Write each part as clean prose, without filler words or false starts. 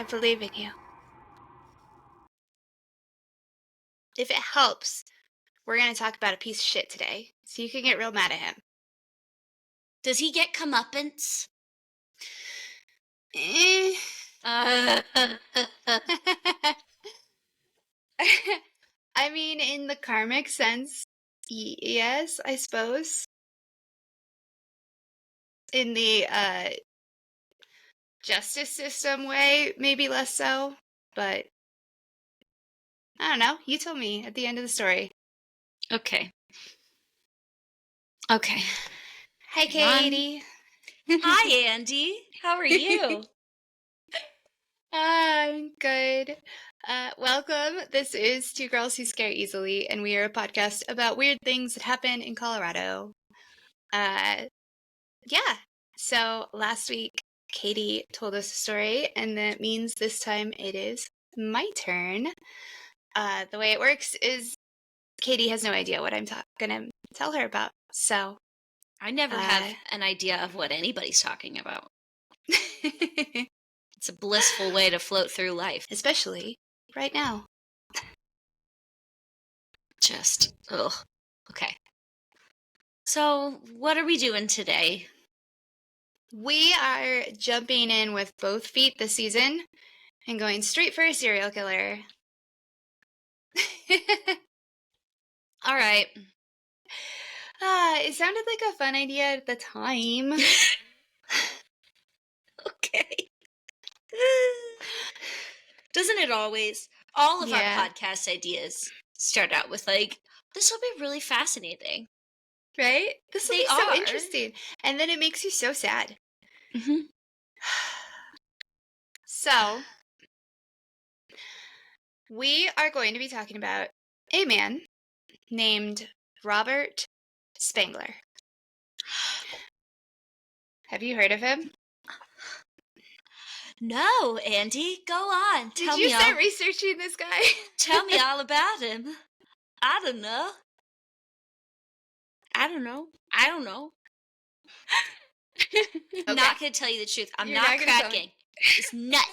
believe in you. If it helps, we're going to talk about a piece of shit today, so you can get real mad at him. Does he get comeuppance? Eh. I mean, in the karmic sense, yes, I suppose. In the justice system way, maybe less so, but I don't know. You tell me at the end of the story. Okay. Hi, Katie. Hi, Andy. How are you? I'm good. Welcome. This is Two Girls Who Scare Easily, and we are a podcast about weird things that happen in Colorado. Yeah. So last week, Katie told us a story, and that means this time it is my turn. The way it works is Katie has no idea what I'm gonna tell her about. So I never have an idea of what anybody's talking about. It's a blissful way to float through life. Especially right now. Just, ugh. Okay. So, what are we doing today? We are jumping in with both feet this season and going straight for a serial killer. All right. It sounded like a fun idea at the time. Okay. Doesn't it always? All of our podcast ideas start out with like, this will be really fascinating. Right? This will be so interesting. And then it makes you so sad. Mm-hmm. So, we are going to be talking about a man named Robert Spangler. Have you heard of him? No, Andy, go on. Did you start researching this guy? Tell me all about him. I don't know. I'm not going to tell you the truth. I'm not cracking. This nut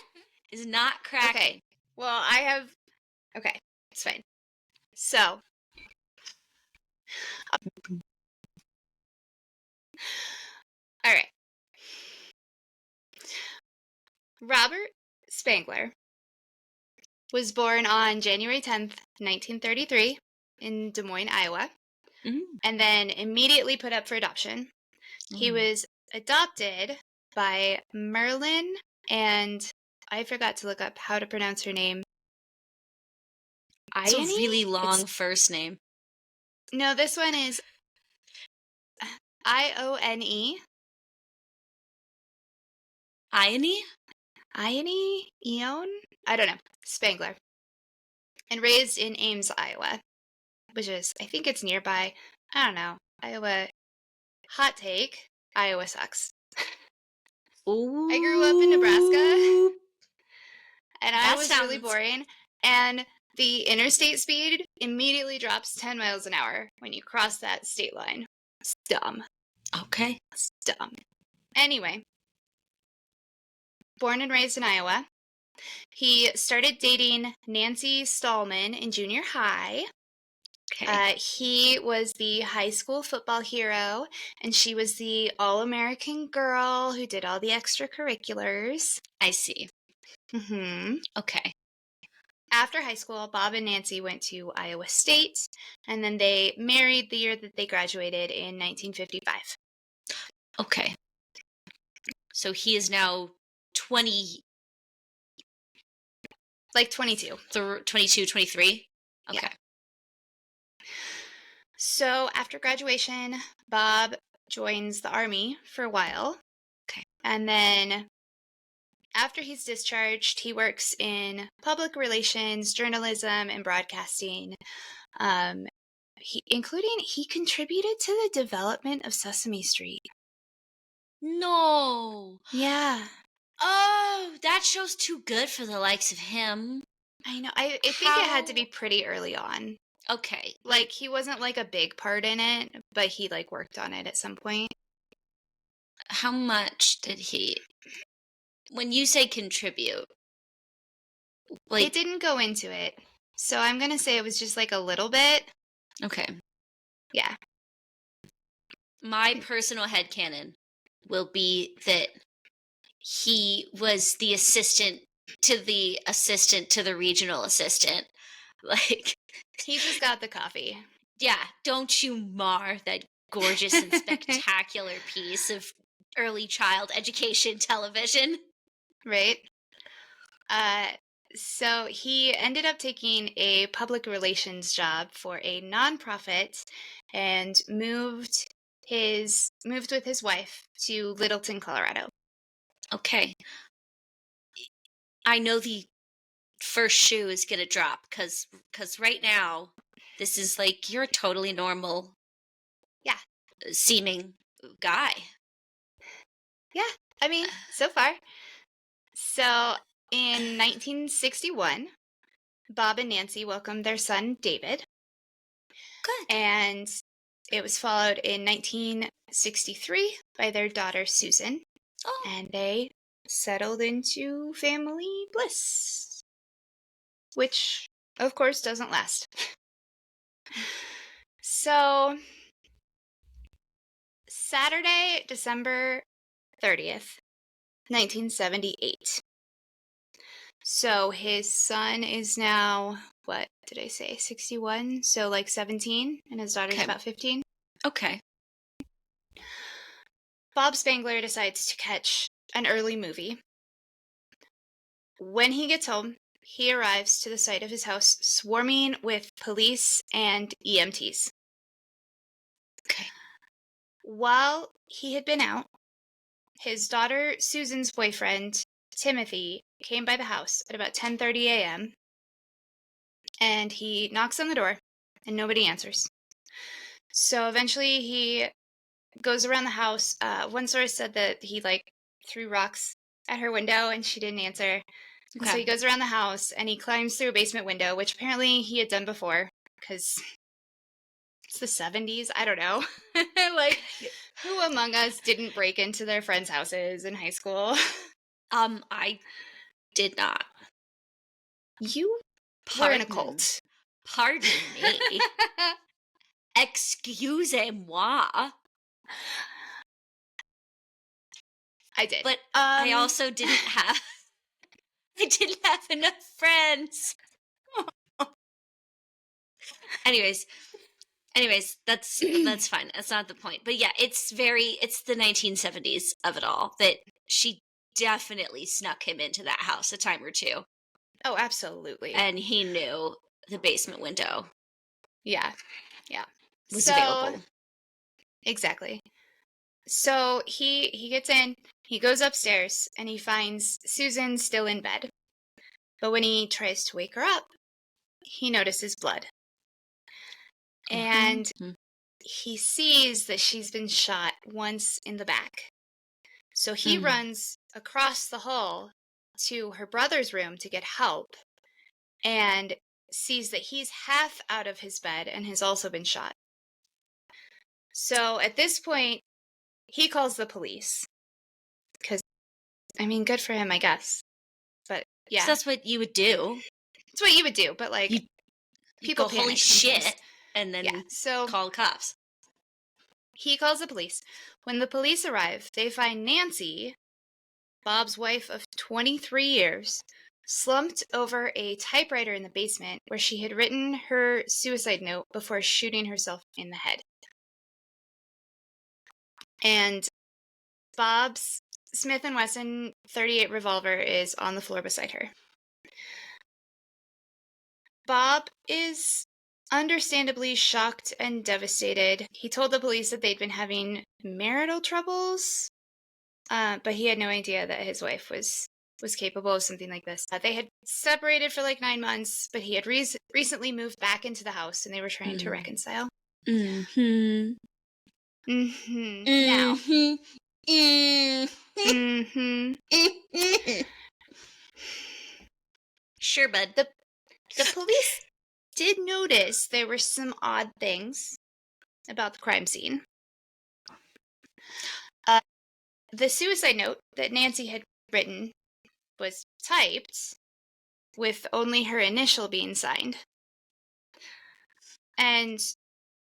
is not cracking. Okay. Well, okay, it's fine. So, all right. Robert Spangler was born on January 10th, 1933 in Des Moines, Iowa, and then immediately put up for adoption. He was adopted by Merlin, and I forgot to look up how to pronounce her name. It's a really long first name. No, this one is Ione. Eon? I don't know. Spangler. And raised in Ames, Iowa, which is, I think it's nearby. I don't know. Iowa. Hot take. Iowa sucks. Ooh. I grew up in Nebraska, and Iowa's really boring. And the interstate speed immediately drops 10 miles an hour when you cross that state line. It's dumb. Okay. It's dumb. Anyway. Born and raised in Iowa. He started dating Nancy Stallman in junior high. Okay. He was the high school football hero, and she was the all-American girl who did all the extracurriculars. I see. Mm-hmm. Okay. After high school, Bob and Nancy went to Iowa State, and then they married the year that they graduated in 1955. Okay. So he is now 20... Like 22. 22, 23? Okay. Yeah. So after graduation, Bob joins the Army for a while. Okay. And then after he's discharged, he works in public relations, journalism, and broadcasting. He contributed to the development of Sesame Street. No. Yeah. Oh, that show's too good for the likes of him. I know. I think it had to be pretty early on. Okay. Like, he wasn't, like, a big part in it, but he, like, worked on it at some point. How much did he... When you say contribute, It didn't go into it, so I'm gonna say it was just, like, a little bit. Okay. Yeah. My personal headcanon will be that he was the assistant to the regional assistant. Like, He just got the coffee. yeah, don't you mar that gorgeous and spectacular piece of early child education television. Right? Uh, so he ended up taking a public relations job for a nonprofit and moved with his wife to Littleton, Colorado. Okay. I know the first shoe is gonna drop because right now this is like you're a totally normal Yeah. seeming guy. Yeah. I mean, so far. So in 1961, Bob and Nancy welcomed their son, David. Good. And it was followed in 1963 by their daughter, Susan. Oh, And they settled into family bliss, which, of course, doesn't last. So, Saturday, December 30th, 1978. So, his son is now, what did I say, 61? So, like 17, and his daughter's okay. about 15. Okay. Bob Spangler decides to catch an early movie. When he gets home, he arrives to the site of his house swarming with police and EMTs. Okay. While he had been out, his daughter Susan's boyfriend, Timothy, came by the house at about 10:30 a.m. and he knocks on the door and nobody answers. So eventually he goes around the house. One source said that he threw rocks at her window and she didn't answer. And so he goes around the house and he climbs through a basement window, which apparently he had done before because it's the 70s. I don't know. Like, who among us didn't break into their friends' houses in high school? I did not. You were in a cult. Pardon me. Excusez-moi. I did. But I also didn't have I didn't have enough friends. Anyways, that's fine. That's not the point. But yeah, it's the 1970s of it all that she definitely snuck him into that house a time or two. Oh, absolutely. And he knew the basement window. Yeah. Yeah. Was available. Exactly. So he gets in, he goes upstairs, and he finds Susan still in bed. But when he tries to wake her up, he notices blood. And he sees that she's been shot once in the back. So he runs across the hall to her brother's room to get help and sees that he's half out of his bed and has also been shot. So at this point, he calls the police. Because, I mean, good for him, I guess. But, yeah. So that's what you would do. It's what you would do, but, like, people go, panic holy sometimes. shit, and then so call the cops. He calls the police. When the police arrive, they find Nancy, Bob's wife of 23 years, slumped over a typewriter in the basement where she had written her suicide note before shooting herself in the head. And Bob's Smith & Wesson .38 revolver is on the floor beside her. Bob is understandably shocked and devastated. He told the police that they'd been having marital troubles, but he had no idea that his wife was capable of something like this. They had separated for like 9 months, but he had recently moved back into the house, and they were trying to reconcile. Mm-hmm. Mm-hmm. Now. Mm-hmm. Sure, bud. The police did notice there were some odd things about the crime scene. The suicide note that Nancy had written was typed, with only her initial being signed. And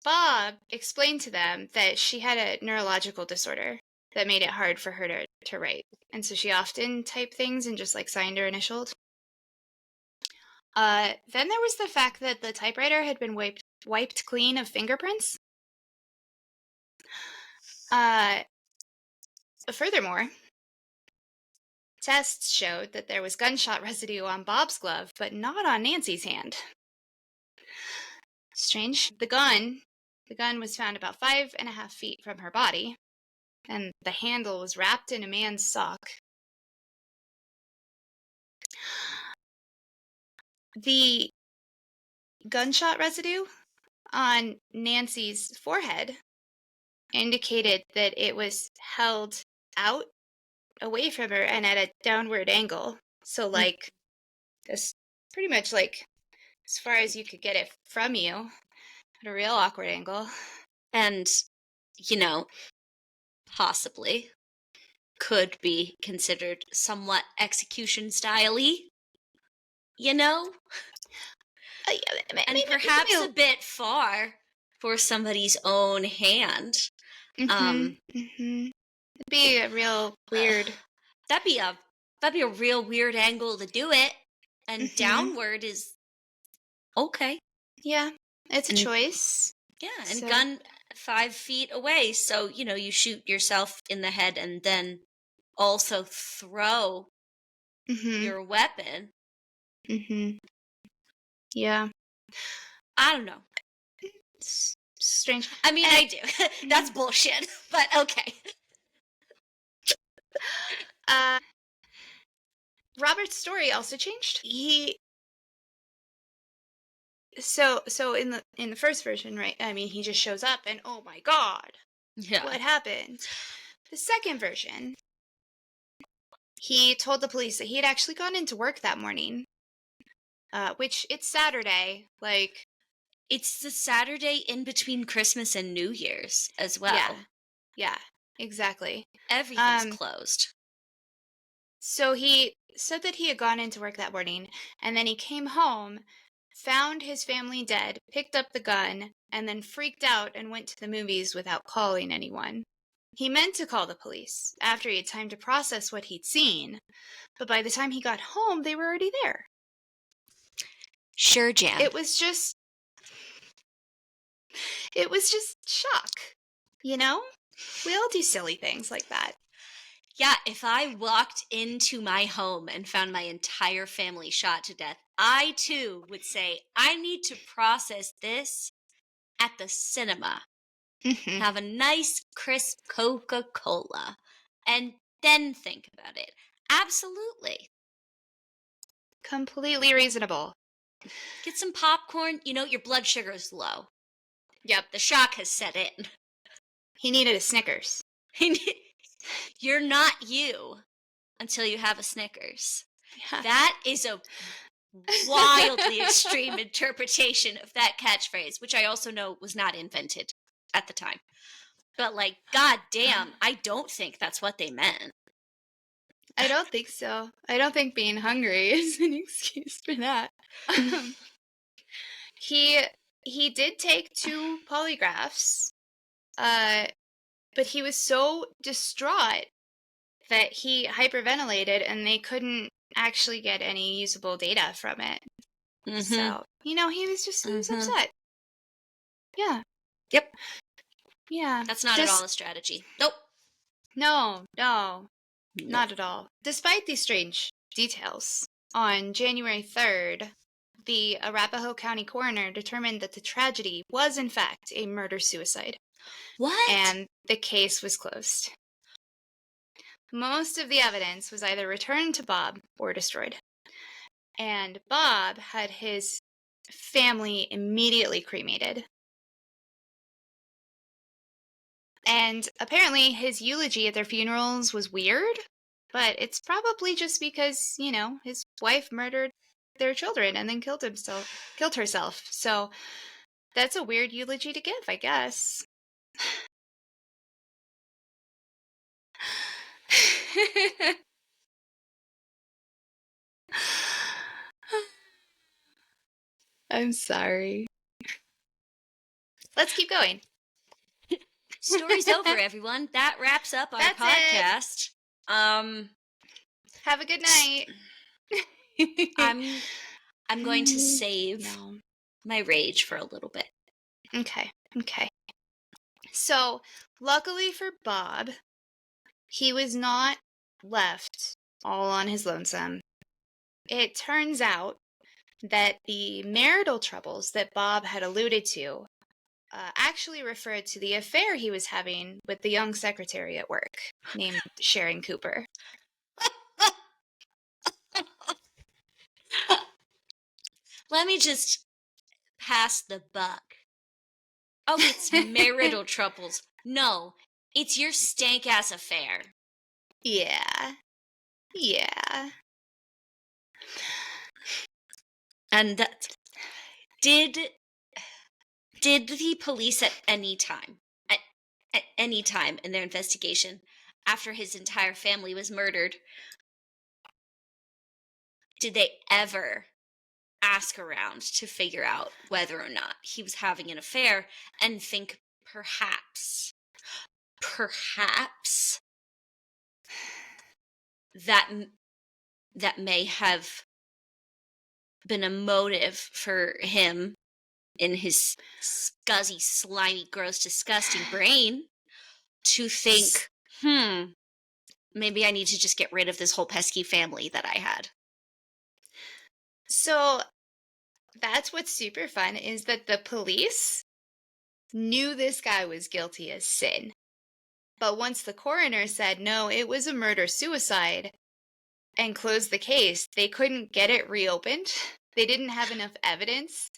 Bob explained to them that she had a neurological disorder that made it hard for her to write. And so she often typed things and just like signed or initialed. Then there was the fact that the typewriter had been wiped clean of fingerprints. Furthermore, tests showed that there was gunshot residue on Bob's glove, but not on Nancy's hand. Strange. The gun was found about 5.5 feet from her body, and the handle was wrapped in a man's sock. The gunshot residue on Nancy's forehead indicated that it was held out away from her and at a downward angle. So, like, this pretty much like as far as you could get it from you at a real awkward angle. And, you know, possibly could be considered somewhat execution style-y, you know? And perhaps a bit far for somebody's own hand. It'd be a real weird. That'd be a real weird angle to do it. And downward is okay. Yeah, it's a choice. Yeah, and so. Gun 5 feet away, so you shoot yourself in the head and then also throw your weapon. Yeah. I don't know. It's strange. I mean, I do. That's bullshit, but okay. Robert's story also changed. So in the first version, right? I mean, he just shows up and oh my god, what happened? The second version, he told the police that he had actually gone into work that morning, which it's Saturday, like it's the Saturday in between Christmas and New Year's as well. Yeah, exactly. Everything's closed. So he said that he had gone into work that morning, and then he came home, found his family dead, picked up the gun, and then freaked out and went to the movies without calling anyone. He meant to call the police after he had time to process what he'd seen, but by the time he got home, they were already there. Sure, Jan. It was just shock, We all do silly things like that. Yeah, if I walked into my home and found my entire family shot to death, I too would say, I need to process this at the cinema. Have a nice, crisp Coca-Cola, and then think about it. Absolutely. Completely reasonable. Get some popcorn. Your blood sugar is low. Yep. The shock has set in. He needed a Snickers. You're not you until you have a Snickers. Yeah. That is a wildly extreme interpretation of that catchphrase, which I also know was not invented at the time. But god damn, I don't think that's what they meant. I don't think so. I don't think being hungry is an excuse for that. He did take 2 polygraphs, but he was so distraught that he hyperventilated and they couldn't actually get any usable data from it. So, he was upset. Yeah. Yep. Yeah. That's not at all a strategy. Nope. No. Not at all. Despite these strange details, on January 3rd, the Arapahoe County coroner determined that the tragedy was, in fact, a murder-suicide. What? And the case was closed. Most of the evidence was either returned to Bob or destroyed. And Bob had his family immediately cremated. And apparently his eulogy at their funerals was weird, but it's probably just because, his wife murdered their children and then killed herself. So that's a weird eulogy to give, I guess. I'm sorry. Let's keep going. Story's over, everyone. That wraps up our That's podcast. Have a good night. I'm going to save No. my rage for a little bit. Okay. So, luckily for Bob, he was not left all on his lonesome. It turns out that the marital troubles that Bob had alluded to actually referred to the affair he was having with the young secretary at work named Sharon Cooper. Let me just pass the buck. Oh, it's marital troubles. No, it's your stank-ass affair. Yeah. And did the police at any time in their investigation after his entire family was murdered, did they ever ask around to figure out whether or not he was having an affair and think perhaps that may have been a motive for him in his scuzzy, slimy, gross, disgusting brain to think, maybe I need to just get rid of this whole pesky family that I had. So that's what's super fun is that the police knew this guy was guilty as sin. But once the coroner said, no, it was a murder-suicide and closed the case, they couldn't get it reopened. They didn't have enough evidence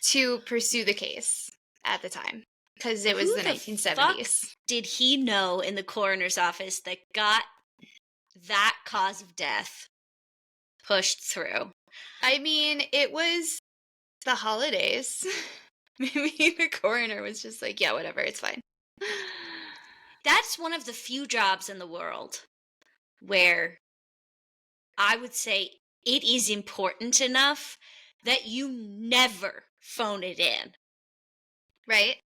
to pursue the case at the time because it was the 1970s. Fuck did he know in the coroner's office that got that cause of death pushed through? I mean, it was the holidays. Maybe the coroner was just like, yeah, whatever, it's fine. That's one of the few jobs in the world where I would say it is important enough that you never phone it in. Right?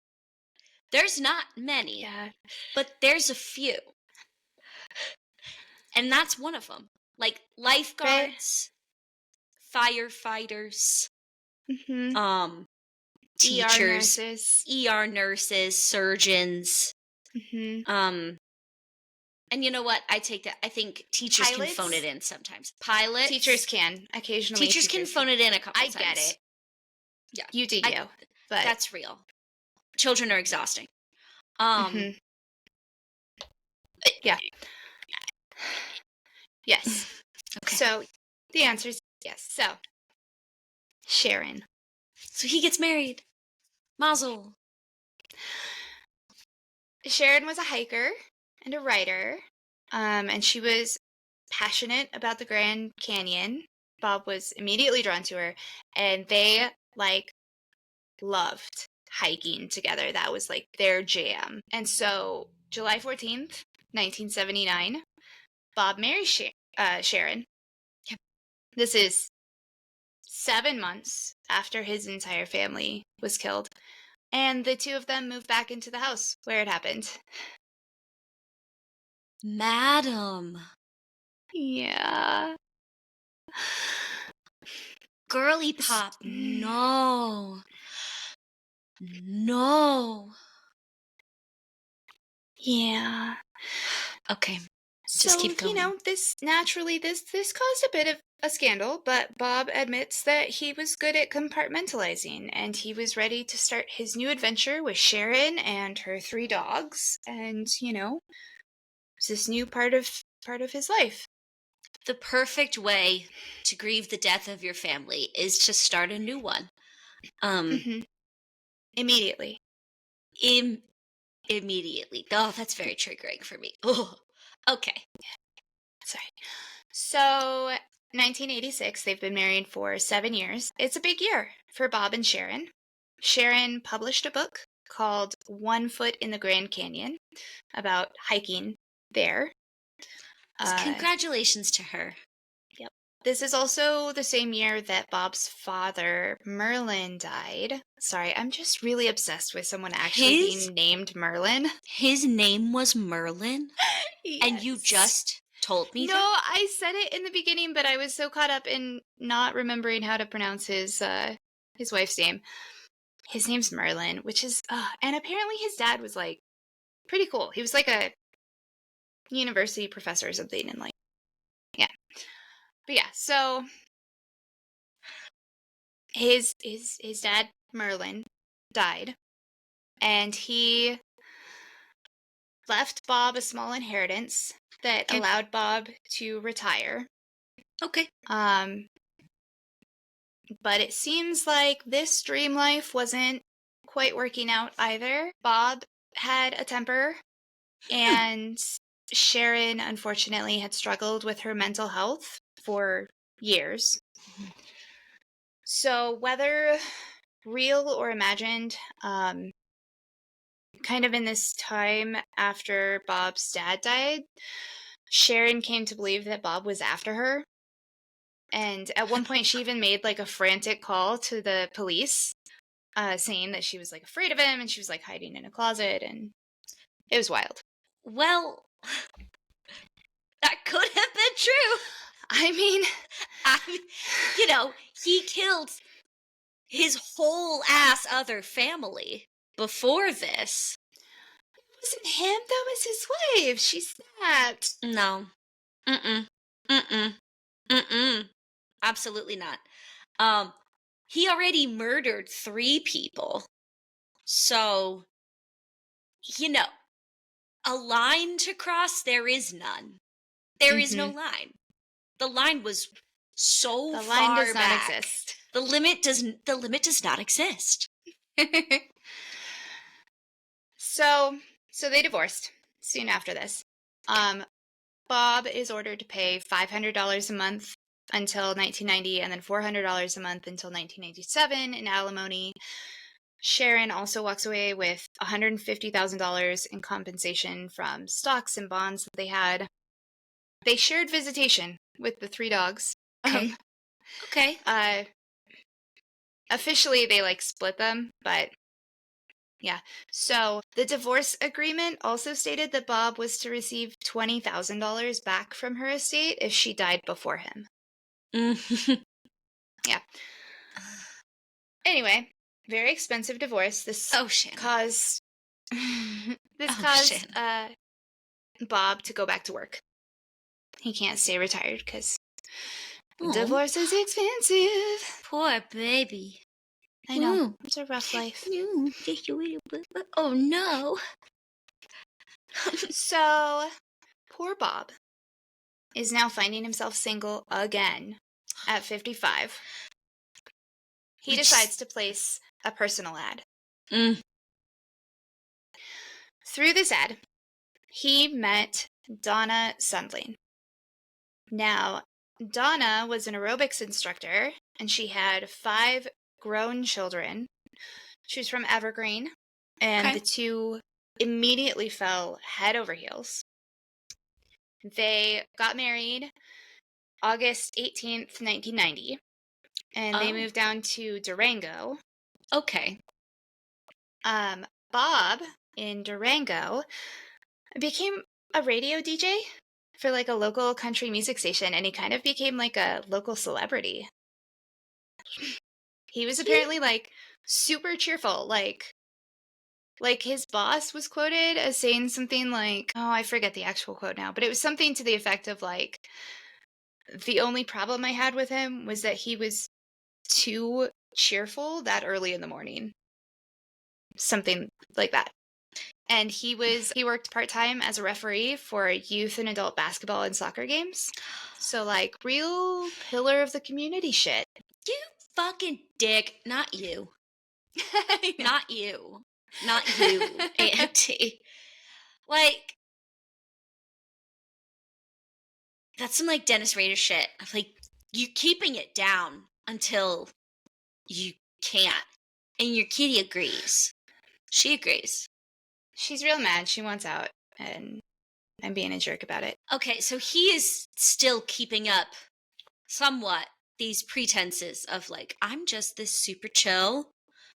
There's not many, but there's a few. And that's one of them. Like lifeguards, firefighters, teachers, ER nurses, surgeons. And you know what? I take that. I think teachers can phone it in sometimes. Pilots. Teachers can. Occasionally. Teachers can phone it in a couple times. I get it. Yeah. You do you. But that's real. Children are exhausting. Yeah. Yes. Okay. So the answer is yes. So Sharon. So he gets married. Mazel. Sharon was a hiker and a writer, and she was passionate about the Grand Canyon. Bob was immediately drawn to her, and they loved hiking together. That was their jam. And so July 14th, 1979, Bob marries Sharon. Yep. This is 7 months after his entire family was killed. And the two of them moved back into the house where it happened. Madam. Yeah. Girly pop. No. Yeah. Okay. Just keep going. This caused a bit of a scandal, but Bob admits that he was good at compartmentalizing, and he was ready to start his new adventure with Sharon and her 3 dogs, and it's this new part of his life. The perfect way to grieve the death of your family is to start a new one. Immediately. Immediately. Oh, that's very triggering for me. Oh, okay. Sorry. So, 1986, they've been married for 7 years. It's a big year for Bob and Sharon. Sharon published a book called 1 Foot in the Grand Canyon about hiking there. Congratulations to her. Yep. This is also the same year that Bob's father, Merlin, died. Sorry, I'm just really obsessed with someone actually being named Merlin. His name was Merlin? Yes. And you just told me No, that? I said it in the beginning, but I was so caught up in not remembering how to pronounce his wife's name. His name's Merlin, which is, and apparently his dad was like pretty cool. He was like a university professor or something, and like, yeah. But yeah, so his dad Merlin died, and he left Bob a small inheritance that allowed Bob to retire. Okay. But it seems like this dream life wasn't quite working out either. Bob had a temper, and Sharon, unfortunately, had struggled with her mental health for years. So, whether real or imagined, kind of in this time after Bob's dad died, Sharon came to believe that Bob was after her. And at one point, she even made like a frantic call to the police, saying that she was like afraid of him and she was like hiding in a closet, and it was wild. Well, that could have been true. I mean, he killed his whole ass other family before this. It wasn't him, that was his wife. She snapped. No. Absolutely not. He already murdered 3 people. So, a line to cross, there is none. There is no line. The line was so far back. The line does not exist. The limit does not exist. So they divorced soon after this. Bob is ordered to pay $500 a month until 1990, and then $400 a month until 1997 in alimony. Sharon also walks away with $150,000 in compensation from stocks and bonds that they had. They shared visitation with the 3 dogs. Okay. Okay. Officially, they like split them, but yeah. So the divorce agreement also stated that Bob was to receive $20,000 back from her estate if she died before him. Yeah. Anyway, very expensive divorce. This caused Bob to go back to work. He can't stay retired because divorce is expensive. Poor baby. I know. It's a rough life. Oh no. So, poor Bob is now finding himself single again at 55. He decides to place a personal ad. Through this ad, he met Donna Sundling. Now, Donna was an aerobics instructor, and she had 5 grown children. She was from Evergreen, and the 2 immediately fell head over heels. They got married August 18th, 1990, and they moved down to Durango. Okay. Bob in Durango became a radio DJ for like a local country music station, and he kind of became like a local celebrity. He was apparently like super cheerful, like his boss was quoted as saying something like, oh, I forget the actual quote now, but it was something to the effect of like, the only problem I had with him was that he was too cheerful that early in the morning. Something like that. And he worked part-time as a referee for youth and adult basketball and soccer games. So like real pillar of the community shit. You fucking dick. Not you. Not you. Not you, Auntie. Like, that's some like Dennis Rader shit. Like, you keeping it down until you can't. And your kitty agrees. She agrees. She's real mad. She wants out. And I'm being a jerk about it. Okay, so he is still keeping up somewhat these pretenses of like, I'm just this super chill,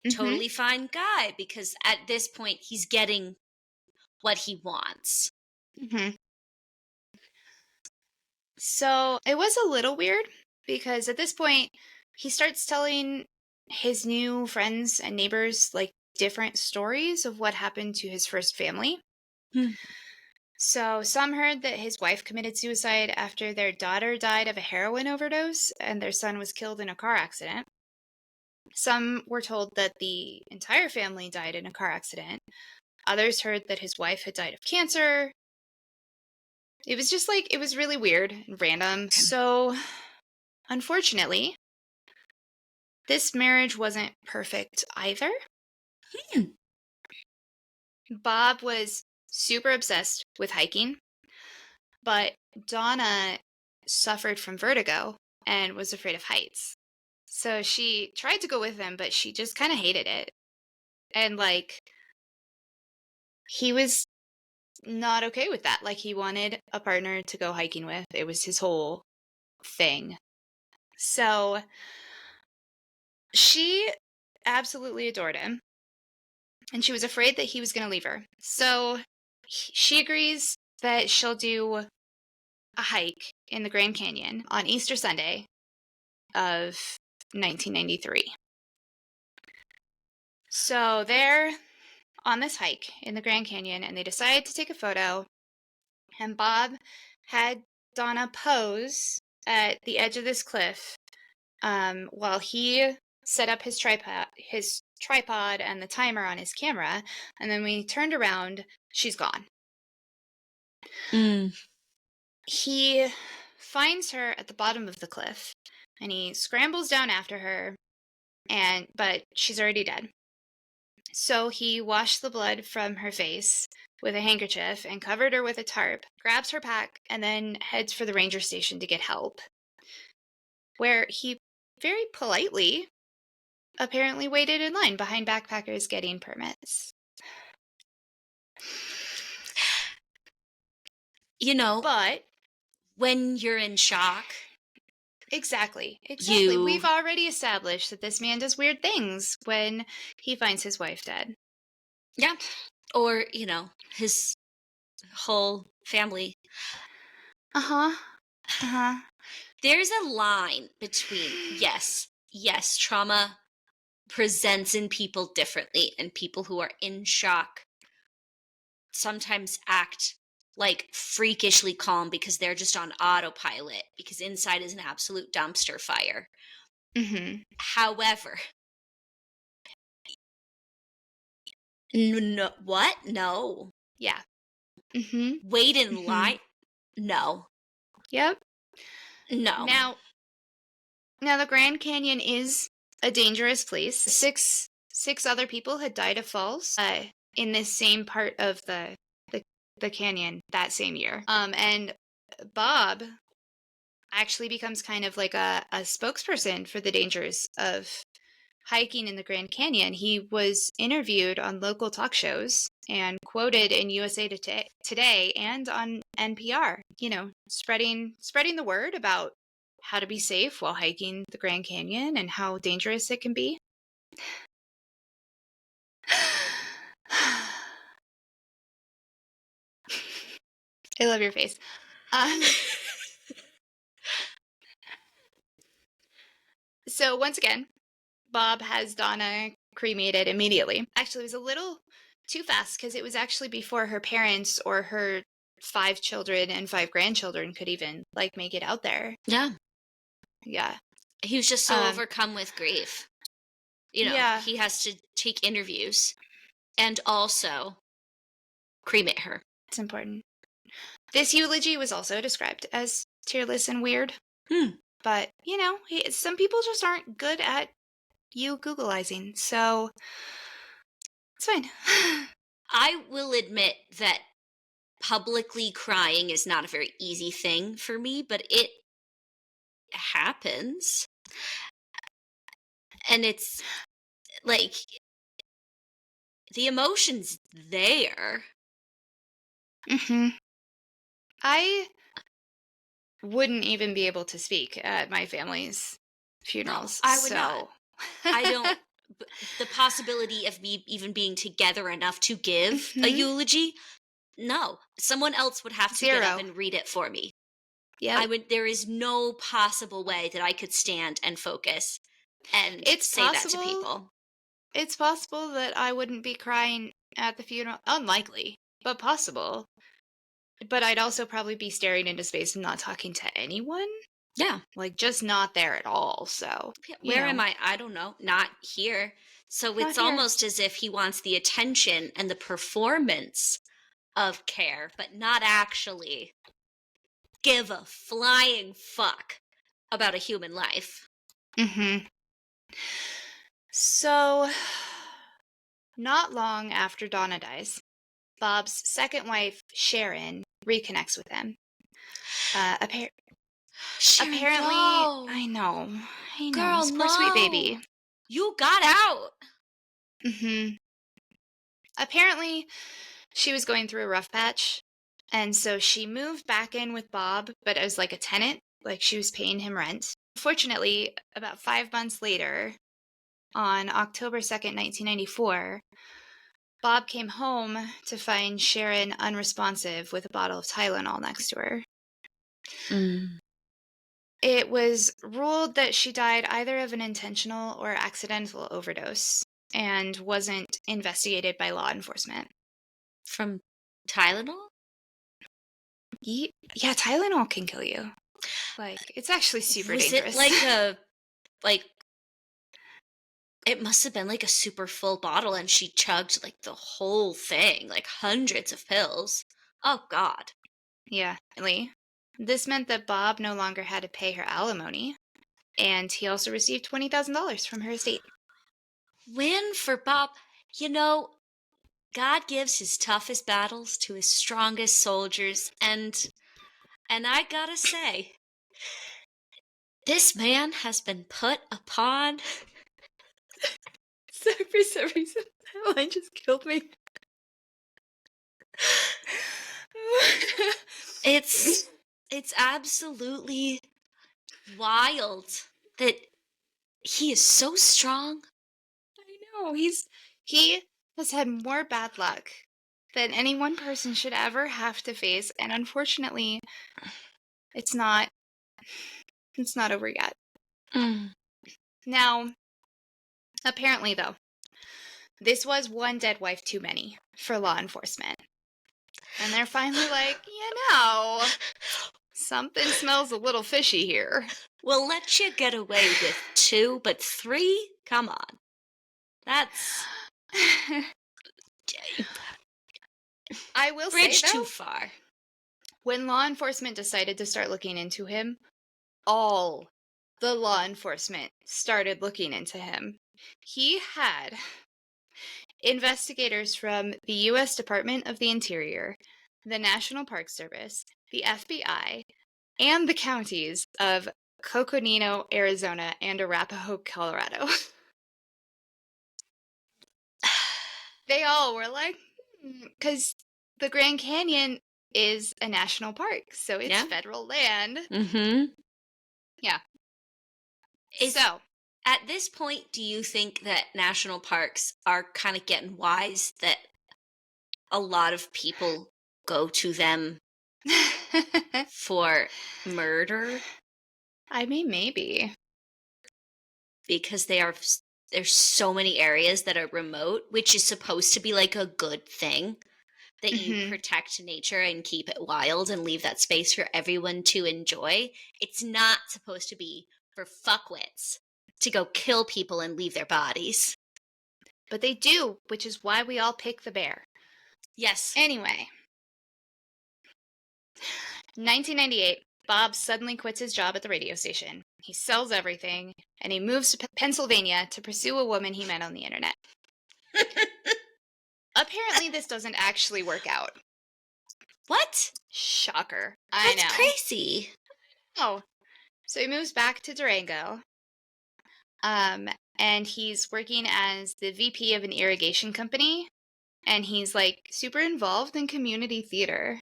Mhm. totally fine guy, because at this point he's getting what he wants. Mhm. So, it was a little weird because at this point, he starts telling his new friends and neighbors like different stories of what happened to his first family. Hmm. So, some heard that his wife committed suicide after their daughter died of a heroin overdose and their son was killed in a car accident. Some were told that the entire family died in a car accident. Others heard that his wife had died of cancer. It was just like, it was really weird and random. So, unfortunately, this marriage wasn't perfect either. Hmm. Bob was super obsessed with hiking, but Donna suffered from vertigo and was afraid of heights. So she tried to go with him, but she just kind of hated it. And like, he was not okay with that. Like, he wanted a partner to go hiking with, it was his whole thing. So she absolutely adored him, and she was afraid that he was going to leave her. So she agrees that she'll do a hike in the Grand Canyon on Easter Sunday of 1993. So they're on this hike in the Grand Canyon and they decide to take a photo. And Bob had Donna pose at the edge of this cliff while he set up his tripod and the timer on his camera. And then when he turned around, she's gone. Mm. He finds her at the bottom of the cliff and he scrambles down after her, but she's already dead. So he washed the blood from her face with a handkerchief and covered her with a tarp, grabs her pack, and then heads for the ranger station to get help, where he very politely apparently waited in line behind backpackers getting permits. You know, But when you're in shock, exactly. you, We've already established that this man does weird things when he finds his wife dead. yeah, or, you know, his whole family. Uh-huh. Uh-huh. There's a line between, yes, trauma presents in people differently, and people who are in shock sometimes act like freakishly calm because they're just on autopilot because inside is an absolute dumpster fire. Mm-hmm. However, no, what? No. Yeah. Mm-hmm. Wait in Mm-hmm. line? No. Yep. No. Now the Grand Canyon is a dangerous place. Six other people had died of falls in this same part of the canyon that same year. And Bob actually becomes kind of like a spokesperson for the dangers of hiking in the Grand Canyon. He was interviewed on local talk shows and quoted in USA Today and on NPR, spreading the word about how to be safe while hiking the Grand Canyon and how dangerous it can be. I love your face. So once again, Bob has Donna cremated immediately. Actually, it was a little too fast because it was actually before her parents or her 5 children and 5 grandchildren could even make it out there. Yeah. Yeah. He was just so overcome with grief. Yeah. He has to take interviews and also cremate her. It's important. This eulogy was also described as tearless and weird. But, some people just aren't good at Googleizing, so it's fine. I will admit that publicly crying is not a very easy thing for me, but it happens. And it's like the emotion's there. Mm-hmm. wouldn't even be able to speak at my family's No, funerals. I would not. So I don't the possibility of me even being together enough to give a Mhm. eulogy, no. Someone else would have to get up 0. and read it for me. Yep. There is no possible way that I could stand and focus and It's say that to possible people. it's possible that I wouldn't be crying at the funeral. Unlikely, but possible. But I'd also probably be staring into space and not talking to anyone. Yeah. Like, just not there at all, so, Yeah, you where am know, I? I don't know. Not here. So not it's here. almost as if he wants the attention and the performance of care, but not actually give a flying fuck about a human life. Mhm. So, not long after Donna dies, Bob's second wife, Sharon, reconnects with him. Appar Sharon, apparently no. I know, Girl, his poor sweet no. baby. You got out. Mhm. Apparently, she was going through a rough patch, and so she moved back in with Bob, but as, like, a tenant, like, she was paying him rent. Fortunately, about 5 months later, on October 2nd, 1994, Bob came home to find Sharon unresponsive with a bottle of Tylenol next to her. Mm. It was ruled that she died either of an intentional or accidental overdose and wasn't investigated by law enforcement. From Tylenol? Yeah, Tylenol can kill you. Like, it's actually super Was it dangerous. like it must have been like a super full bottle and she chugged like the whole thing, like hundreds of pills. Oh god. Yeah, Lee. This meant that Bob no longer had to pay her alimony, and he also received $20,000 from her estate. Win for Bob. You know, God gives his toughest battles to his strongest soldiers, and I gotta say, this man has been put upon. So for some reason, that line just killed me. It's absolutely wild that he is so strong. I know, he has had more bad luck than any one person should ever have to face, and unfortunately, it's not it's not over yet. Mm. Now, apparently though, this was one dead wife too many for law enforcement. And they're finally like, something smells a little fishy here. We'll let you get away with 2, but 3? Come on. That's I will say, bridge too though, far. when law enforcement decided to start looking into him, all the law enforcement started looking into him. He had investigators from the U.S. Department of the Interior, the National Park Service, the FBI, and the counties of Coconino, Arizona, and Arapahoe, Colorado. They all were like, because the Grand Canyon is a national park, so it's Yeah. federal land. Mm-hmm. Yeah. Is So, at this point, do you think that national parks are kind of getting wise that a lot of people go to them for murder I mean, maybe. because there's so many areas that are remote, which is supposed to be like a good thing that you Mhm. protect nature and keep it wild and leave that space for everyone to enjoy. It's not supposed to be for fuckwits to go kill people and leave their bodies. But they do, which is why we all pick the bear. Yes. Anyway, 1998, Bob suddenly quits his job at the radio station. He sells everything, and he moves to Pennsylvania to pursue a woman he met on the internet. Apparently, this doesn't actually work out. What? Shocker. I That's know. crazy. Oh, so he moves back to Durango, and he's working as the VP of an irrigation company, and he's like super involved in community theater.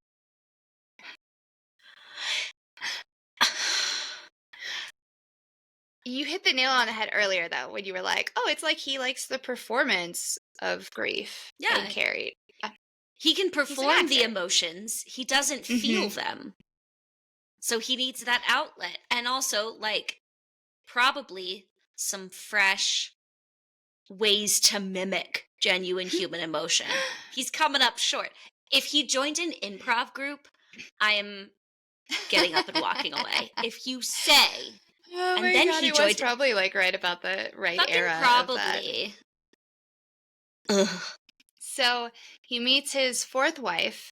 You hit the nail on the head earlier, though, when you were like, "Oh, it's like he likes the performance of grief being Yeah. carried." He can He's an perform the actor. emotions. He doesn't feel Mhm. them. So he needs that outlet. And also, like, probably some fresh ways to mimic genuine human emotion. He's coming up short. If he joined an improv group, I am getting up and walking away. If you say, Oh and my then god, he it was joined, probably, like, right about the right fucking era of that. probably. Ugh. So, he meets his 4th wife,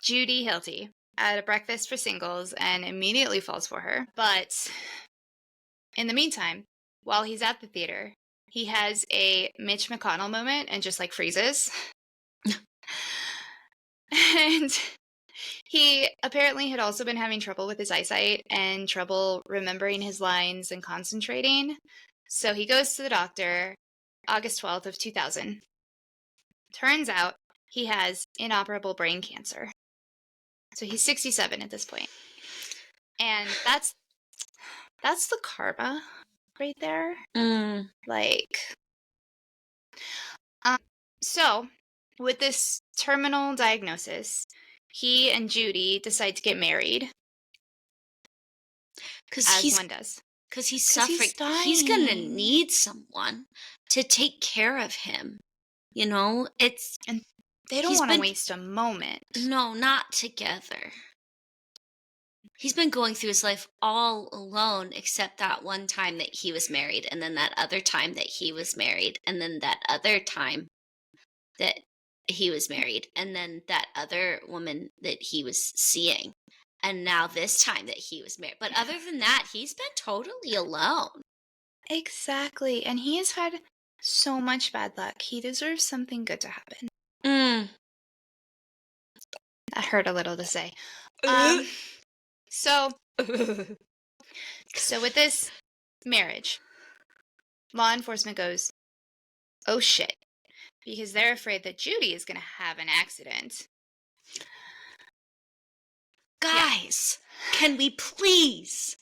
Judy Hilty, at a breakfast for singles and immediately falls for her. But in the meantime, while he's at the theater, he has a Mitch McConnell moment and just, like, freezes. And he apparently had also been having trouble with his eyesight and trouble remembering his lines and concentrating. So he goes to the doctor August 12th of 2000. Turns out he has inoperable brain cancer. So he's 67 at this point. And that's the karma right there. Mm. Like, so with this terminal diagnosis, he and Judy decide to get married, as one does. Because he's 'Cause suffering. He's going to need someone to take care of him. You know, And they don't want to waste a moment. No, not together. He's been going through his life all alone, except that one time that he was married, and then that other time that he was married, and then that other time that he was married, and then that other woman that he was seeing, and now this time that he was married. But other than that, he's been totally alone. Exactly. And he has had so much bad luck. He deserves something good to happen. Mm. That hurt a little to say. So with this marriage, law enforcement goes, oh shit, because they're afraid that Judy is going to have an accident. Guys, can we please?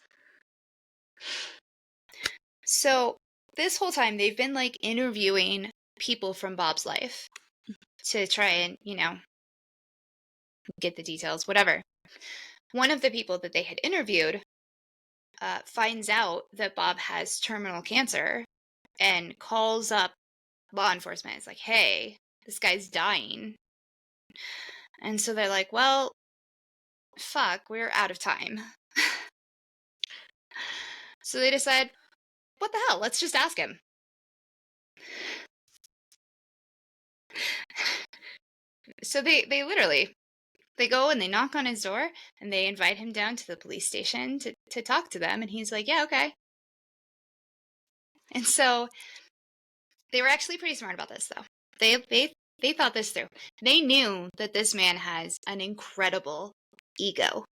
So this whole time, they've been like interviewing people from Bob's life to try and, get the details, whatever. One of the people that they had interviewed finds out that Bob has terminal cancer and calls up law enforcement. It's like, hey, this guy's dying. And so they're like, well, fuck, we're out of time. So they decide, what the hell? Let's just ask him. So they literally, they go and they knock on his door and they invite him down to the police station to talk to them. And he's like, yeah, okay. And so they were actually pretty smart about this, though. They thought this through. They knew that this man has an incredible ego.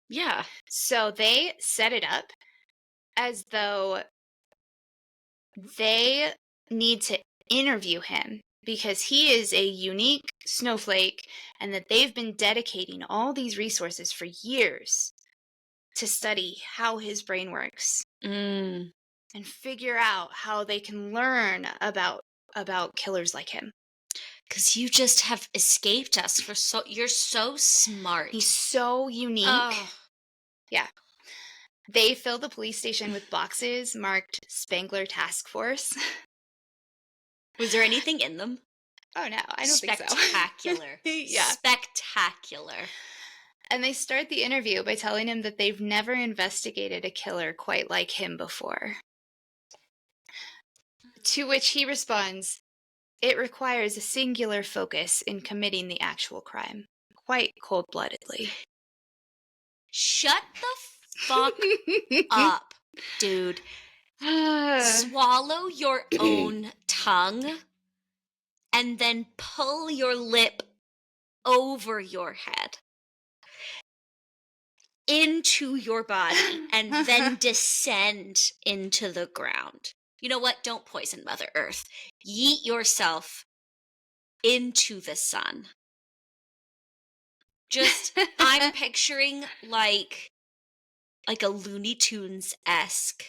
Yeah. So they set it up as though they need to interview him because he is a unique snowflake and that they've been dedicating all these resources for years to study how his brain works and figure out how they can learn about killers like him. Because you just have escaped us you're so smart. He's so unique. Oh. Yeah. They fill the police station with boxes marked Spangler Task Force. Was there anything in them? Oh, no, I don't think so. Spectacular. Yeah. Spectacular. And they start the interview by telling him that they've never investigated a killer quite like him before. To which he responds, it requires a singular focus in committing the actual crime, quite cold-bloodedly. Shut the fuck up, dude. Swallow your own tongue and then pull your lip over your head into your body and then descend into the ground. You know what? Don't poison Mother Earth. Yeet yourself into the sun. Just, I'm picturing like a Looney Tunes-esque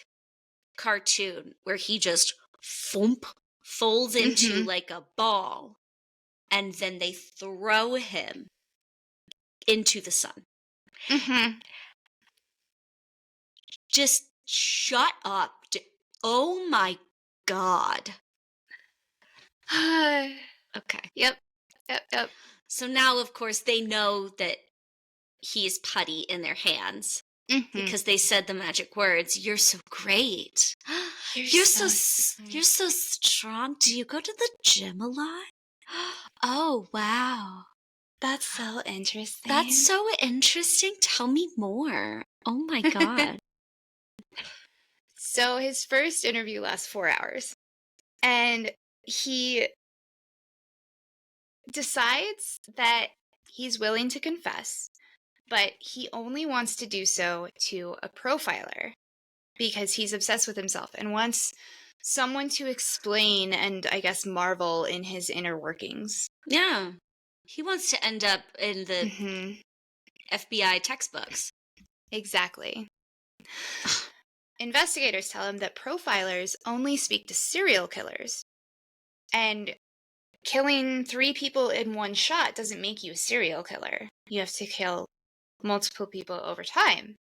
cartoon where he just thump, folds into like a ball, and then they throw him into the sun. Just shut up. Oh my God. Okay. Yep. So now, of course, they know that he's putty in their hands because they said the magic words. You're so great. You're so strong. Do you go to the gym a lot? Oh, wow. That's so interesting. That's so interesting. Tell me more. Oh my God. So his first interview lasts 4 hours. And he decides that he's willing to confess, but he only wants to do so to a profiler because he's obsessed with himself and wants someone to explain and, I guess, marvel in his inner workings. Yeah. He wants to end up in the FBI textbooks. Exactly. Investigators tell him that profilers only speak to serial killers. And killing 3 people in one shot doesn't make you a serial killer. You have to kill multiple people over time.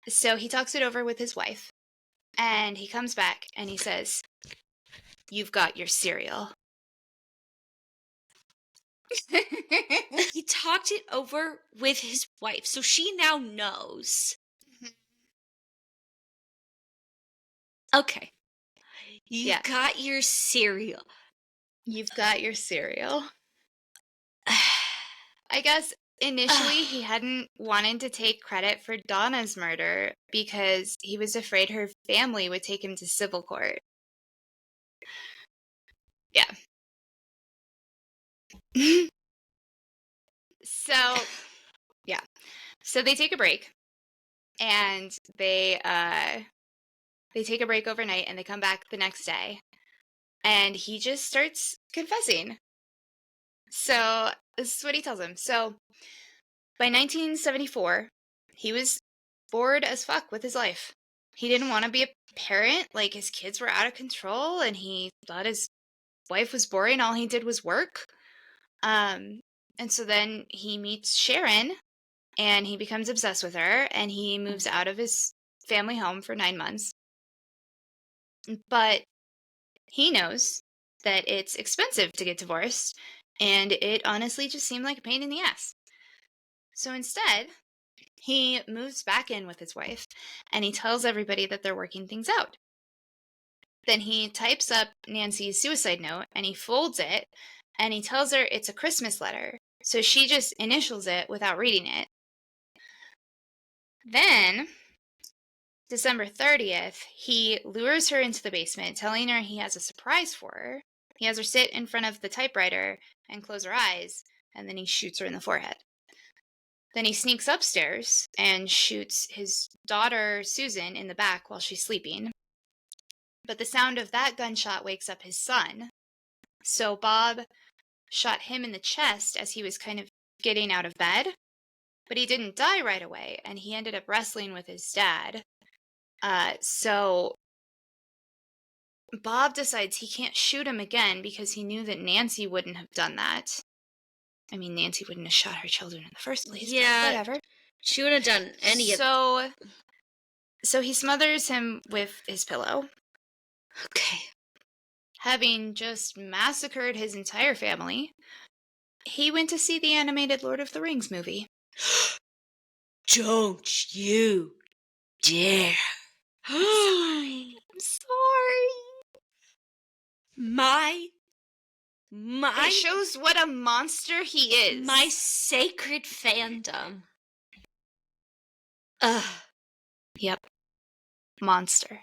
So he talks it over with his wife, and he comes back and he says, "You've got your cereal." He talked it over with his wife, so she now knows. Okay. You've got your cereal. You've got your cereal. I guess initially he hadn't wanted to take credit for Donna's murder because he was afraid her family would take him to civil court. Yeah. So, yeah. So they take a break, and they take a break overnight, and they come back the next day, and he just starts confessing. So this is what he tells him. So by 1974, he was bored as fuck with his life. He didn't want to be a parent. Like, his kids were out of control, and he thought his wife was boring. All he did was work. And so then he meets Sharon, and he becomes obsessed with her, and he moves out of his family home for 9 months. But he knows that it's expensive to get divorced, and it honestly just seemed like a pain in the ass. So instead, he moves back in with his wife, and he tells everybody that they're working things out. Then he types up Nancy's suicide note, and he folds it, and he tells her it's a Christmas letter. So she just initials it without reading it. Then, December 30th, he lures her into the basement, telling her he has a surprise for her. He has her sit in front of the typewriter and close her eyes, and then he shoots her in the forehead. Then he sneaks upstairs and shoots his daughter, Susan, in the back while she's sleeping. But the sound of that gunshot wakes up his son. So Bob shot him in the chest as he was kind of getting out of bed. But he didn't die right away, and he ended up wrestling with his dad. So Bob decides he can't shoot him again because he knew that Nancy wouldn't have done that. I mean, Nancy wouldn't have shot her children in the first place. Yeah, whatever. She wouldn't have done any of. So he smothers him with his pillow. Okay. Having just massacred his entire family, he went to see the animated Lord of the Rings movie. Don't you dare. I'm sorry. It shows what a monster he is. My sacred fandom. Yep. Monster.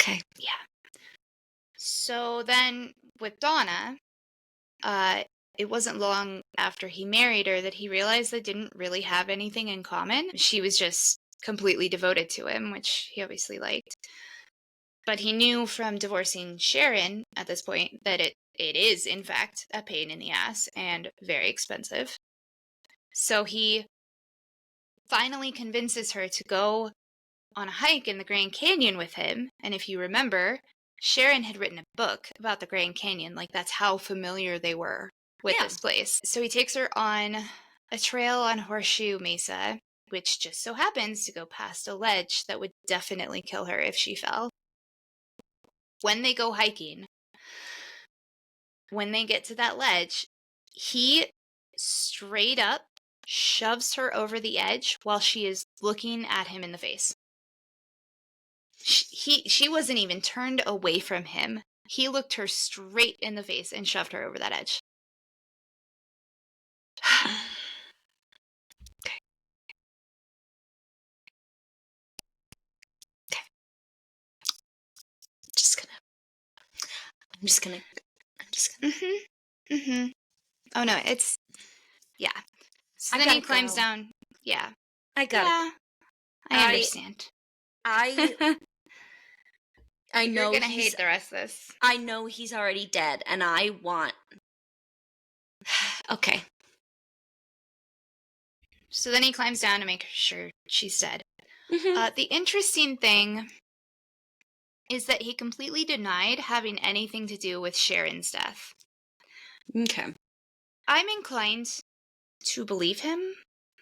Okay. Yeah. So then with Donna, it wasn't long after he married her that he realized they didn't really have anything in common. She was just completely devoted to him, which he obviously liked. But he knew from divorcing Sharon at this point that it is, in fact, a pain in the ass and very expensive. So he finally convinces her to go on a hike in the Grand Canyon with him. And if you remember, Sharon had written a book about the Grand Canyon. Like, that's how familiar they were with this place. So he takes her on a trail on Horseshoe Mesa, which just so happens to go past a ledge that would definitely kill her if she fell. When they go hiking, when they get to that ledge, he straight up shoves her over the edge while she is looking at him in the face. She wasn't even turned away from him. He looked her straight in the face and shoved her over that edge. Okay. Okay. I'm just gonna. Oh no, yeah. So then he climbs down. Yeah. I understand. I know you're gonna hate the rest of this. I know he's already dead, and I want. Okay. So then he climbs down to make sure she's dead. The interesting thing is that he completely denied having anything to do with Sharon's death. Okay. I'm inclined to believe him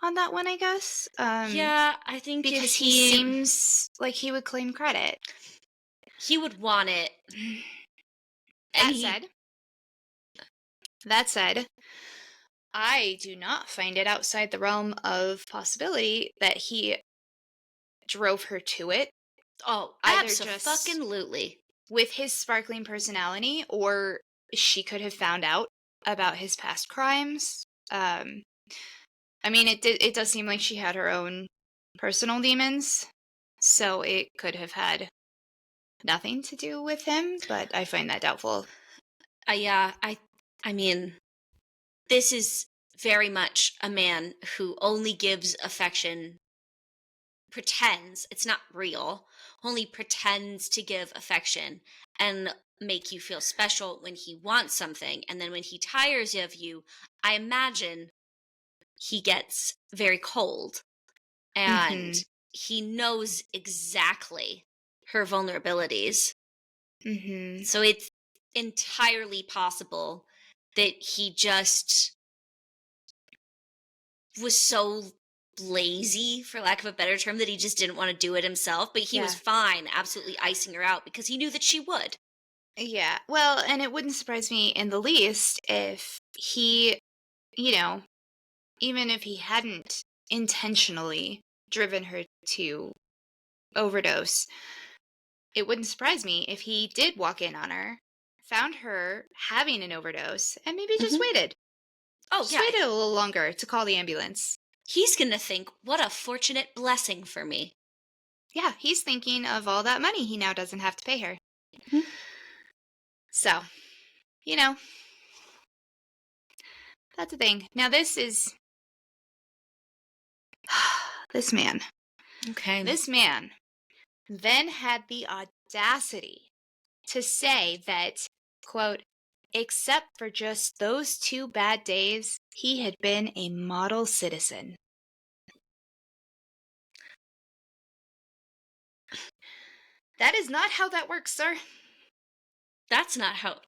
on that one, I guess. Yeah, I think because he seems like he would claim credit. He would want it. That said, I do not find it outside the realm of possibility that he drove her to it. Oh, absolutely. With his sparkling personality, or she could have found out about his past crimes. I mean, it does seem like she had her own personal demons, so it could have had nothing to do with him, but I find that doubtful. Yeah, I mean, this is very much a man who only gives affection, pretends, it's not real, only pretends to give affection and make you feel special when he wants something. And then when he tires of you, I imagine he gets very cold, and he knows exactly her vulnerabilities. So it's entirely possible that he just was so lazy, for lack of a better term, that he just didn't want to do it himself, but he was fine absolutely icing her out because he knew that she would. Yeah, well, and it wouldn't surprise me in the least if he, even if he hadn't intentionally driven her to overdose, it wouldn't surprise me if he did walk in on her, found her having an overdose, and maybe just waited. Waited a little longer to call the ambulance. He's gonna think, what a fortunate blessing for me. Yeah, he's thinking of all that money he now doesn't have to pay her. So, that's the thing. Now this man. Okay. This man then had the audacity to say that, quote, except for just those 2 bad days, he had been a model citizen. That is not how that works, sir. That's not how...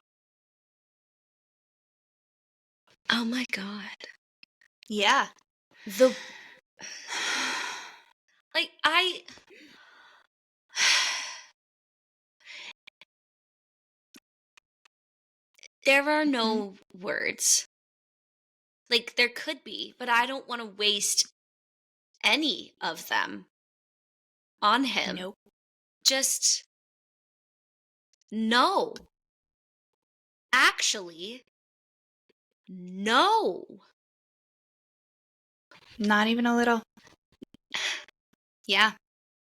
Oh my God. Yeah. There are no words. There could be, but I don't want to waste any of them on him. Nope. Just... No. Actually, no. Not even a little. Yeah.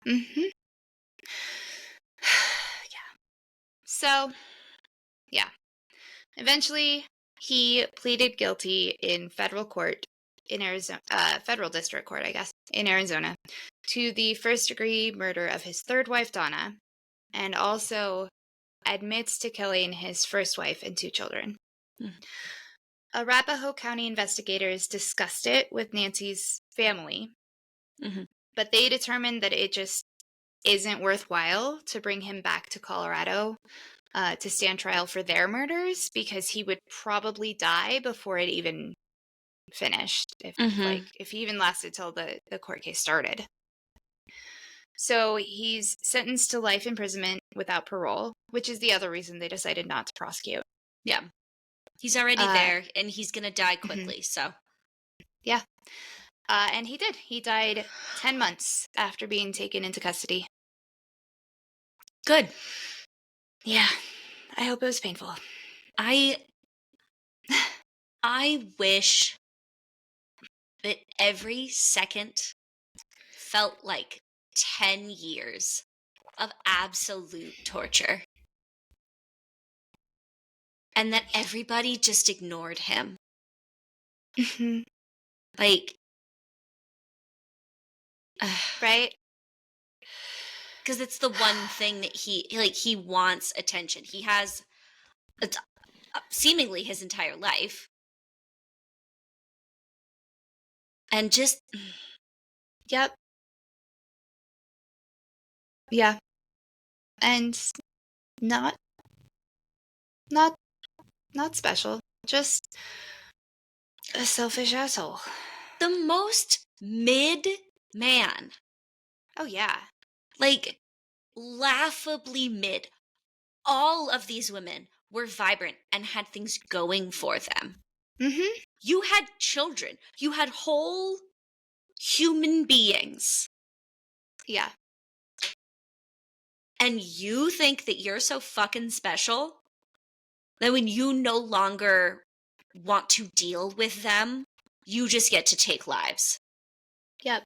Yeah. So, yeah. Eventually, he pleaded guilty in federal court in Arizona, federal district court, I guess, in Arizona, to the first-degree murder of his third wife, Donna, and also admits to killing his first wife and 2 children. Arapahoe County investigators discussed it with Nancy's family, Mhm. But they determined that it just isn't worthwhile to bring him back to Colorado to stand trial for their murders because he would probably die before it even finished, Mhm. if he even lasted till the court case started. So he's sentenced to life imprisonment without parole, which is the other reason they decided not to prosecute. Yeah. He's already Uh, there, and he's gonna die mhm. quickly, so. Yeah. And he did. He died 10 months after being taken into custody. Good. Yeah. I hope it was painful. I wish that every second felt like 10 years of absolute torture. And that everybody just ignored him. Mhm. Like, Right? because it's the one thing that he wants attention. He has it's, seemingly his entire life. And just, Yep. Yeah. And not not not special. Just a selfish asshole. the most mid man. Oh yeah. Like, laughably mid. All of these women were vibrant and had things going for them. Mhm. You had children. You had whole human beings. Yeah. And you think that you're so fucking special that when you no longer want to deal with them, you just get to take lives. Yep.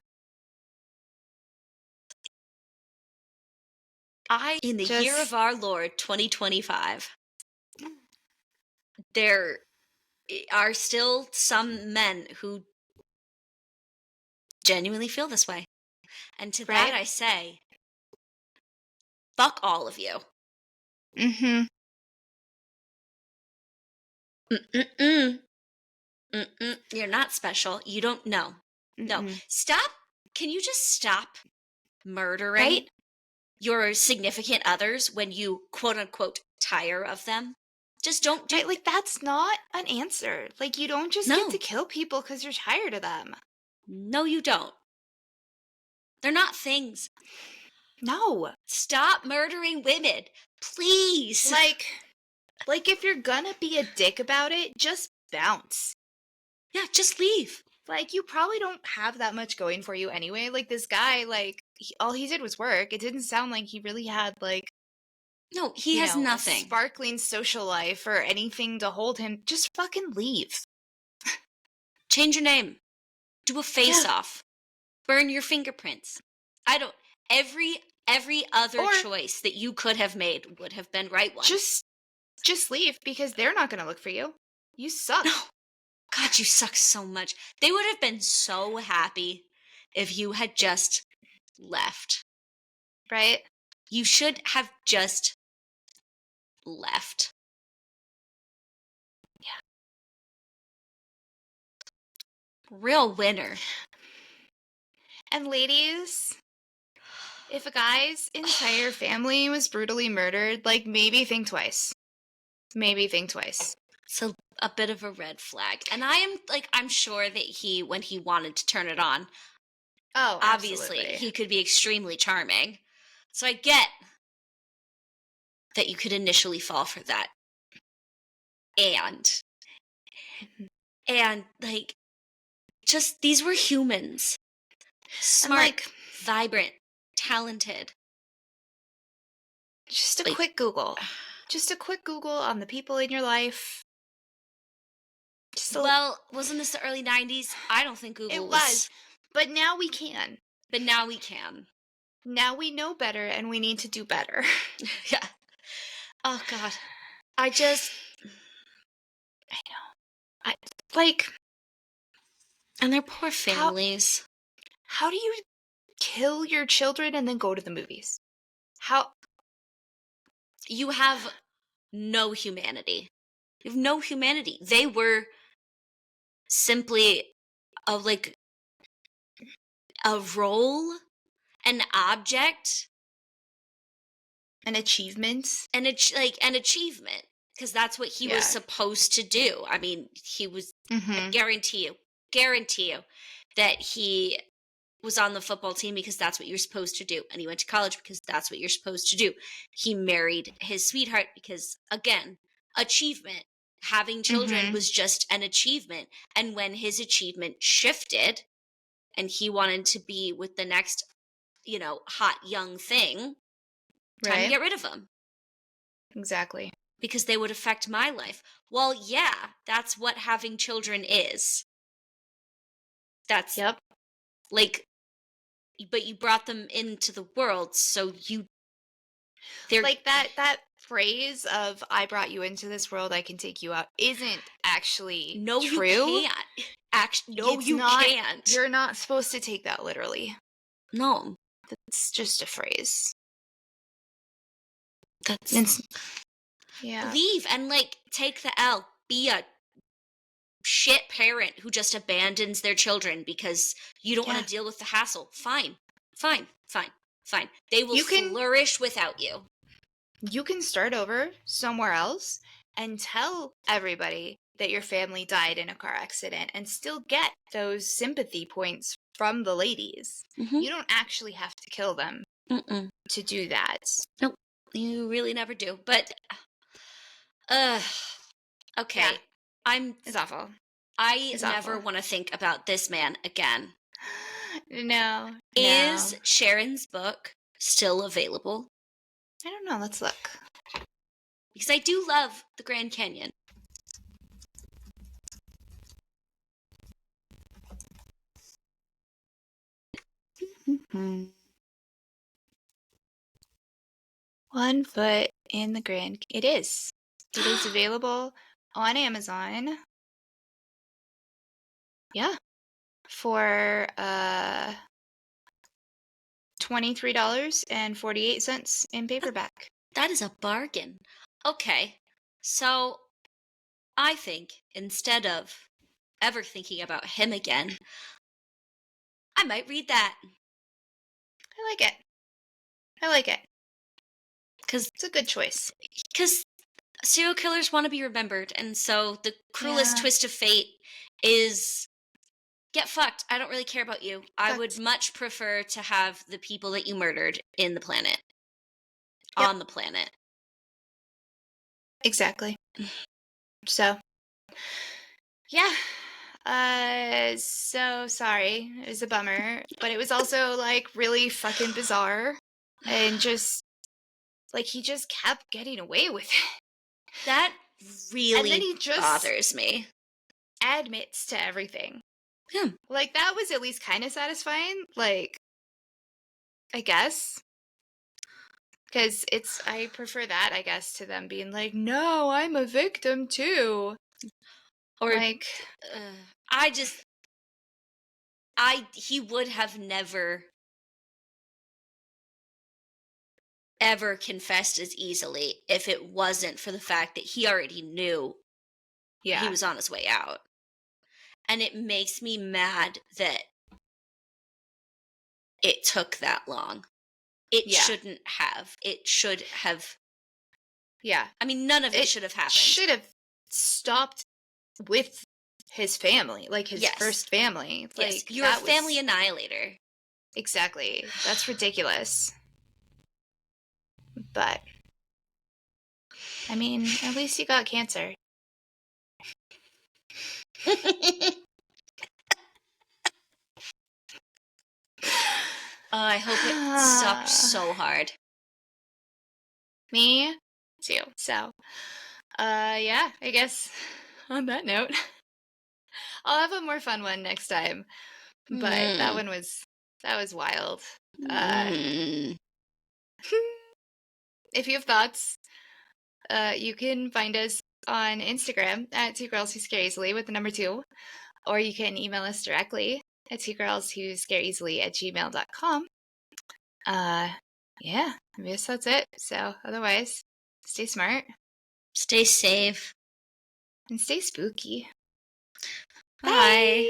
In the year of our Lord, 2025, there are still some men who genuinely feel this way. And to that Right? I say, fuck all of you. Mhm. Mm-mm-mm. Mm-mm. You're not special. You don't know. No. Mm-mm. Stop. Can you just stop murdering Right? your significant others when you quote unquote tire of them? Just don't do Right? Like, that's not an answer. Like, you don't just get to No. kill people because you're tired of them. No, you don't. They're not things. No. Stop murdering women. Please. Like if you're gonna be a dick about it, just bounce. Yeah, just leave. Like, you probably don't have that much going for you anyway. Like, this guy, all he did was work. It didn't sound like he really had, No, he has a nothing. sparkling social life or anything to hold him. Just fucking leave. Change your name. Do a face off. Burn your fingerprints. I don't every other Or choice that you could have made would have been right one. Just leave because they're not gonna look for you. You suck. No. God, you suck so much. They would have been so happy if you had just left. Right? You should have just left. Yeah. Real winner. And ladies, if a guy's entire family was brutally murdered, maybe think twice. Maybe think twice. So a bit of a red flag. And I'm sure that when he wanted to turn it on, Oh, obviously absolutely. he could be extremely charming. So I get that you could initially fall for that. And just these were humans. Smart, vibrant, talented. Just a quick Google. Just a quick Google on the people in your life. Wasn't this the early 90s? I don't think Google It was. But now we can. But now we can. Now we know better and we need to do better. Yeah. Oh, God. I know. And their poor families. How do you kill your children and then go to the movies? How? You have no humanity. You have no humanity. They were simply a role, an object, An achievement. an achievement, because that's what he was supposed to do. I mean, he was. I guarantee you that he was on the football team because that's what you're supposed to do, and he went to college because that's what you're supposed to do. He married his sweetheart because, again, achievement. Having children was just an achievement, and when his achievement shifted and he wanted to be with the next, hot young thing, time to get rid of them. Exactly. Because they would affect my life. Well, yeah, that's what having children is. That's like, but you brought them into the world, so they're like that phrase of "I brought you into this world, I can take you out" isn't actually true. You can't. No, you can't. You're not supposed to take that literally. No, that's just a phrase. Leave and take the L. Be a shit parent who just abandons their children because you don't want to deal with the hassle. Fine. They will flourish without you. You can start over somewhere else and tell everybody that your family died in a car accident and still get those sympathy points from the ladies. You don't actually have to kill them to do that. Nope. You really never do. But okay. Yeah. It's awful. I never want to think about this man again. No. Is Sharon's book still available? I don't know. Let's look. Because I do love the Grand Canyon. One Foot in the Grand. It is available on Amazon. Yeah. For $23.48 in paperback. That is a bargain. Okay. So I think instead of ever thinking about him again, I might read that. I like it. Because it's a good choice. Because serial killers want to be remembered, and so the cruelest twist of fate is get fucked. I don't really care about you. I would much prefer to have the people that you murdered in the planet. On the planet. Exactly. So, yeah. So sorry. It was a bummer. But it was also, really fucking bizarre. And just, he just kept getting away with it. That really and then he just bothers me. Admits to everything. Yeah. That was at least kind of satisfying. I guess. Because I prefer that, I guess, to them being like, no, I'm a victim too. Or, he would have never, ever confessed as easily if it wasn't for the fact that he already knew he was on his way out. And it makes me mad that it took that long. It shouldn't have. It should have. Yeah. I mean, none of it should have happened. Should have stopped with his family, his first family. Yes, you're a family annihilator. Exactly. That's ridiculous. But, I mean, at least you got cancer. I hope it stopped so hard. Me too. So, yeah, I guess on that note, I'll have a more fun one next time. But that was wild. If you have thoughts, you can find us on Instagram at 2girlswhoscareeasily with the number 2, or you can email us directly at 2girlswhoscareeasily@gmail.com. Yeah, I guess that's it. So otherwise, stay smart, stay safe, and stay spooky. Bye.